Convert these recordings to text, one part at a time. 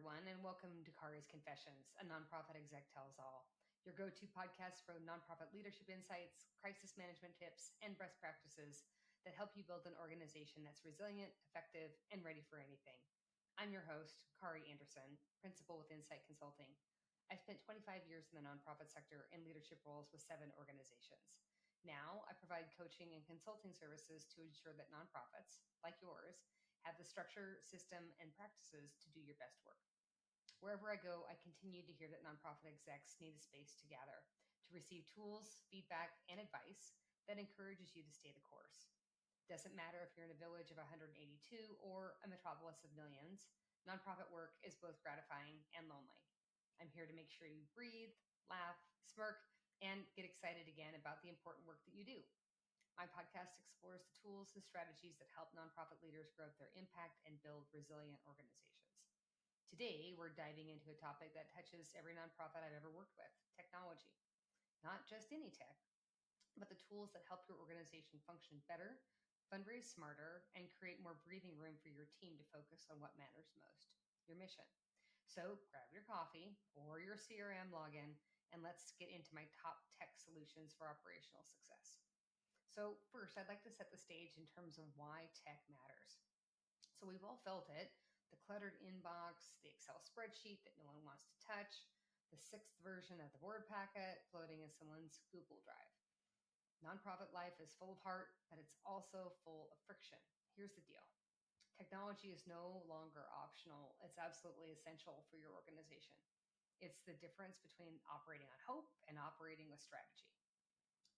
everyone, and welcome to Kari's Confessions, a nonprofit exec tells all, your go-to podcast for nonprofit leadership insights, crisis management tips, and best practices that help you build an organization that's resilient, effective, and ready for anything. I'm your host, Kari Anderson, principal with Incite Consulting. I've spent 25 years in the nonprofit sector in leadership roles with 7 organizations. Now, I provide coaching and consulting services to ensure that nonprofits, like yours, have the structure, system, and practices to do your best work. Wherever I go, I continue to hear that nonprofit execs need a space to gather, to receive tools, feedback, and advice that encourages you to stay the course. Doesn't matter if you're in a village of 182 or a metropolis of millions, nonprofit work is both gratifying and lonely. I'm here to make sure you breathe, laugh, smirk, and get excited again about the important work that you do. My podcast explores the tools and strategies that help nonprofit leaders grow their impact and build resilient organizations. Today, we're diving into a topic that touches every nonprofit I've ever worked with, technology. Not just any tech, but the tools that help your organization function better, fundraise smarter, and create more breathing room for your team to focus on what matters most, your mission. So grab your coffee or your CRM login, and let's get into my top tech solutions for operational success. So first, I'd like to set the stage in terms of why tech matters. So we've all felt it, the cluttered inbox, the Excel spreadsheet that no one wants to touch, the 6th version of the board packet floating in someone's Google Drive. Nonprofit life is full of heart, but it's also full of friction. Here's the deal. Technology is no longer optional. It's absolutely essential for your organization. It's the difference between operating on hope and operating with strategy.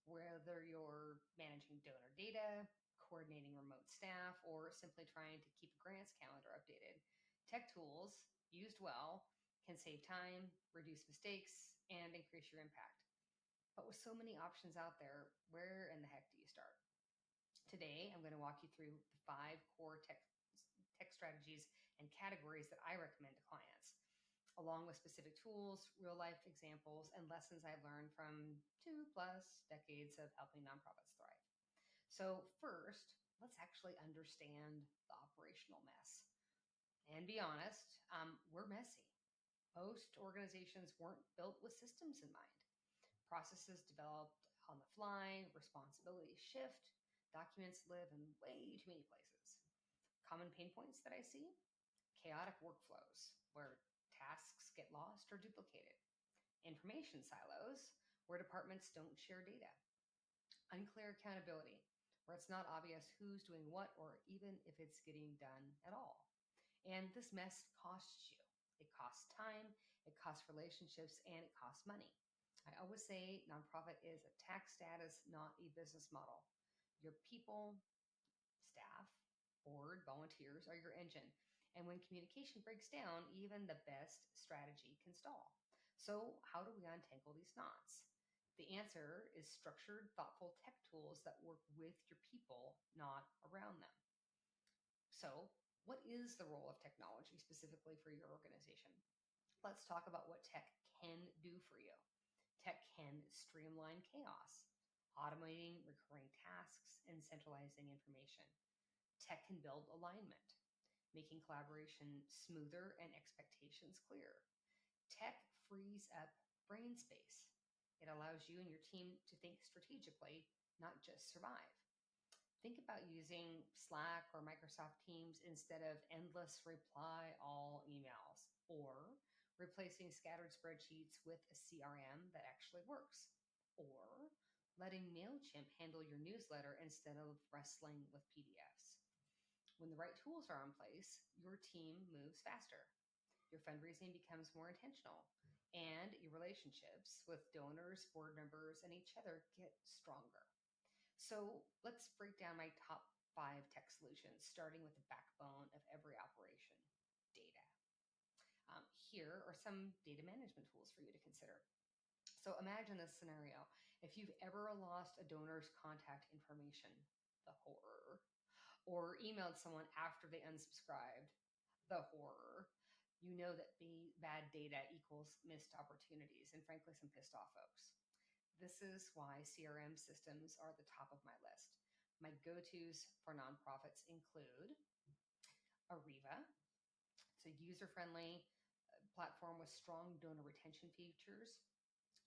Whether you're managing donor data, coordinating remote staff, or simply trying to keep a grants calendar updated, tech tools, used well, can save time, reduce mistakes, and increase your impact. But with so many options out there, where in the heck do you start? Today, I'm going to walk you through the 5 core tech strategies and categories that I recommend to clients, along with specific tools, real-life examples, and lessons I've learned from 2+ decades of helping nonprofits thrive. So first, let's actually understand the operational mess. And be honest, we're messy. Most organizations weren't built with systems in mind. Processes developed on the fly, responsibilities shift, documents live in way too many places. Common pain points that I see? Chaotic workflows, where tasks get lost or duplicated. Information silos, where departments don't share data. Unclear accountability, where it's not obvious who's doing what or even if it's getting done at all. And this mess costs you. It costs time, it costs relationships, and it costs money. I always say nonprofit is a tax status, not a business model. Your people, staff, board, volunteers are your engine. And when communication breaks down, even the best strategy can stall. So how do we untangle these knots? The answer is structured, thoughtful tech tools that work with your people, not around them. So what is the role of technology specifically for your organization? Let's talk about what tech can do for you. Tech can streamline chaos, automating recurring tasks and centralizing information. Tech can build alignment, making collaboration smoother and expectations clearer. Tech frees up brain space. It allows you and your team to think strategically, not just survive. Think about using Slack or Microsoft Teams instead of endless reply all emails, or replacing scattered spreadsheets with a CRM that actually works, or letting MailChimp handle your newsletter instead of wrestling with PDFs. When the right tools are in place, your team moves faster. Your fundraising becomes more intentional, and your relationships with donors, board members, and each other get stronger. So let's break down my top 5 tech solutions, starting with the backbone of every operation, data. Here are some data management tools for you to consider. So imagine this scenario. If you've ever lost a donor's contact information, the horror, or emailed someone after they unsubscribed, the horror, you know that bad data equals missed opportunities and frankly some pissed off folks. This is why CRM systems are at the top of my list. My go-tos for nonprofits include ARIVA. It's a user-friendly, platform with strong donor retention features.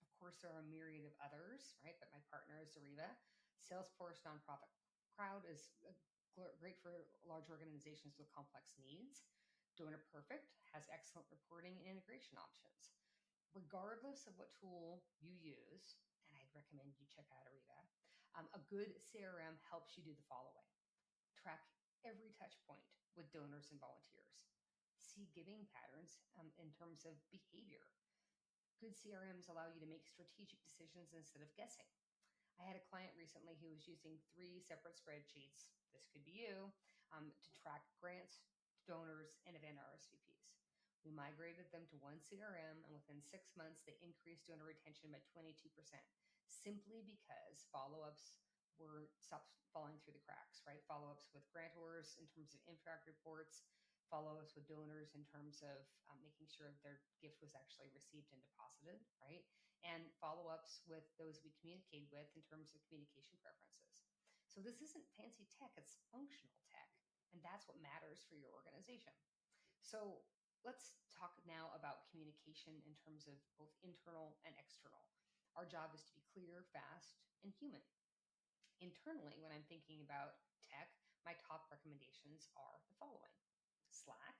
Of course, there are a myriad of others, right? But my partner is ARIVA. Salesforce Nonprofit Crowd is great for large organizations with complex needs. DonorPerfect has excellent reporting and integration options. Regardless of what tool you use, and I'd recommend you check out ARIVA, a good CRM helps you do the following: track every touch point with donors and volunteers, see giving patterns in terms of behavior. Good CRMs allow you to make strategic decisions instead of guessing. I had a client recently who was using 3 separate spreadsheets, this could be you, to track grants, donors, and event RSVPs. We migrated them to one CRM, and within 6 months, they increased donor retention by 22%, simply because follow-ups were stopped falling through the cracks, right? Follow-ups with grantors in terms of impact reports, follow-ups with donors in terms of making sure their gift was actually received and deposited, right? And follow-ups with those we communicate with in terms of communication preferences. So this isn't fancy tech, it's functional tech. And that's what matters for your organization. So let's talk now about communication in terms of both internal and external. Our job is to be clear, fast, and human. Internally, when I'm thinking about tech, my top recommendations are the following. Slack.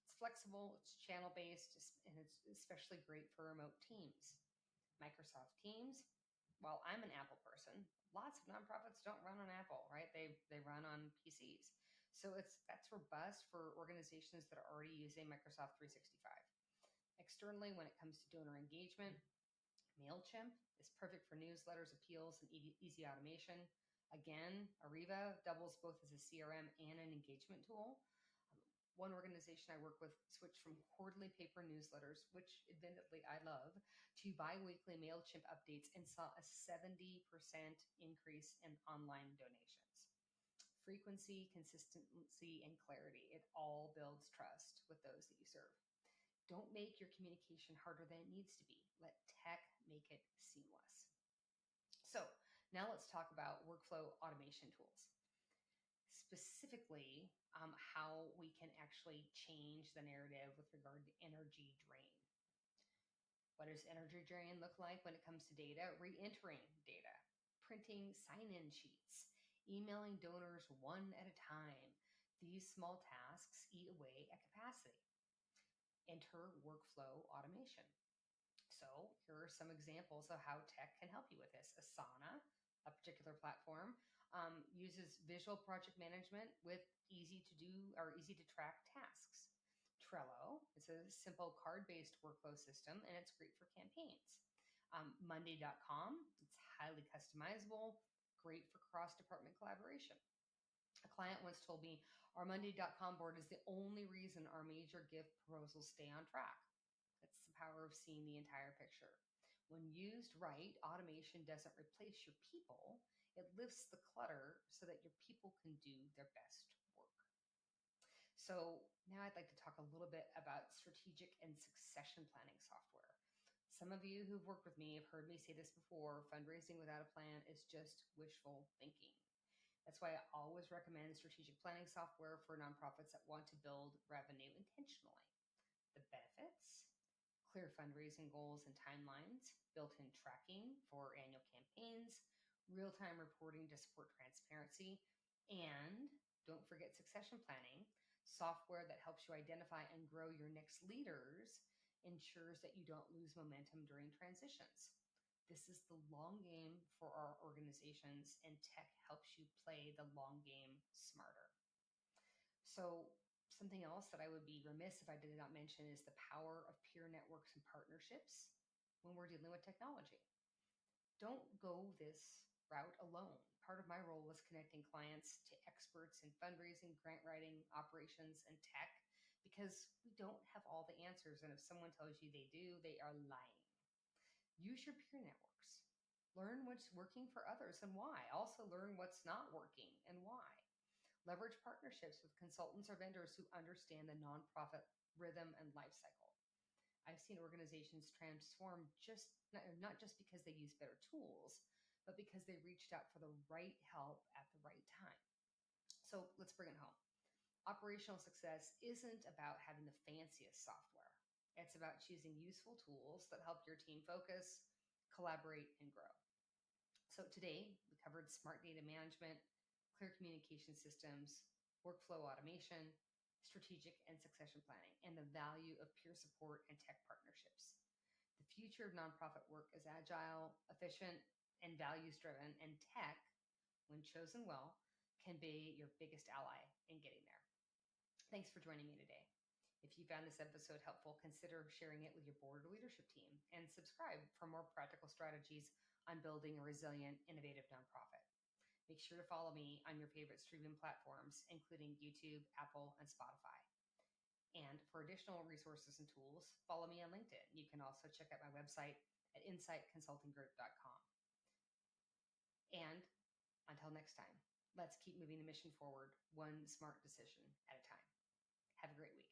It's flexible, it's channel-based, and it's especially great for remote teams. Microsoft Teams. Well, I'm an Apple person. Lots of nonprofits don't run on Apple, right? They run on PCs. So that's robust for organizations that are already using Microsoft 365. Externally, when it comes to donor engagement, MailChimp is perfect for newsletters, appeals, and easy automation. Again, ARIVA doubles both as a CRM and an engagement tool. One organization I work with switched from quarterly paper newsletters, which admittedly I love, to bi-weekly MailChimp updates and saw a 70% increase in online donations. Frequency, consistency, and clarity. It all builds trust with those that you serve. Don't make your communication harder than it needs to be. Let tech make it seamless. So now let's talk about workflow automation tools. Specifically, how we can actually change the narrative with regard to energy drain. What does energy drain look like when it comes to data? Re-entering data, printing sign-in sheets, emailing donors one at a time. These small tasks eat away at capacity. Enter workflow automation. So here are some examples of how tech can help you with this. Asana, a particular platform, uses visual project management with easy to do or easy to track tasks. Trello, it's a simple card-based workflow system, and it's great for campaigns. Monday.com, it's highly customizable, great for cross-department collaboration. A client once told me, our Monday.com board is the only reason our major gift proposals stay on track. That's the power of seeing the entire picture. When used right, automation doesn't replace your people. It lifts the clutter so that your people can do their best work. So now I'd like to talk a little bit about strategic and succession planning software. Some of you who've worked with me have heard me say this before: fundraising without a plan is just wishful thinking. That's why I always recommend strategic planning software for nonprofits that want to build revenue intentionally. The benefits: clear fundraising goals and timelines, built-in tracking for annual campaigns, real-time reporting to support transparency, and don't forget succession planning. Software that helps you identify and grow your next leaders ensures that you don't lose momentum during transitions. This is the long game for our organizations, and tech helps you play the long game smarter. So something else that I would be remiss if I did not mention is the power of peer networks and partnerships when we're dealing with technology. Don't go this route alone. Part of my role was connecting clients to experts in fundraising, grant writing, operations, and tech, because we don't have all the answers. And if someone tells you they do, they are lying. Use your peer networks. Learn what's working for others and why. Also learn what's not working and why. Leverage partnerships with consultants or vendors who understand the nonprofit rhythm and life cycle. I've seen organizations transform not just because they use better tools, but because they reached out for the right help at the right time. So let's bring it home. Operational success isn't about having the fanciest software. It's about choosing useful tools that help your team focus, collaborate, and grow. So today we covered smart data management, clear communication systems, workflow automation, strategic and succession planning, and the value of peer support and tech partnerships. The future of nonprofit work is agile, efficient, and values-driven, and tech, when chosen well, can be your biggest ally in getting there. Thanks for joining me today. If you found this episode helpful, consider sharing it with your board or leadership team, and subscribe for more practical strategies on building a resilient, innovative nonprofit. Make sure to follow me on your favorite streaming platforms, including YouTube, Apple, and Spotify. And for additional resources and tools, follow me on LinkedIn. You can also check out my website at inciteconsultinggroup.com. And until next time, let's keep moving the mission forward, one smart decision at a time. Have a great week.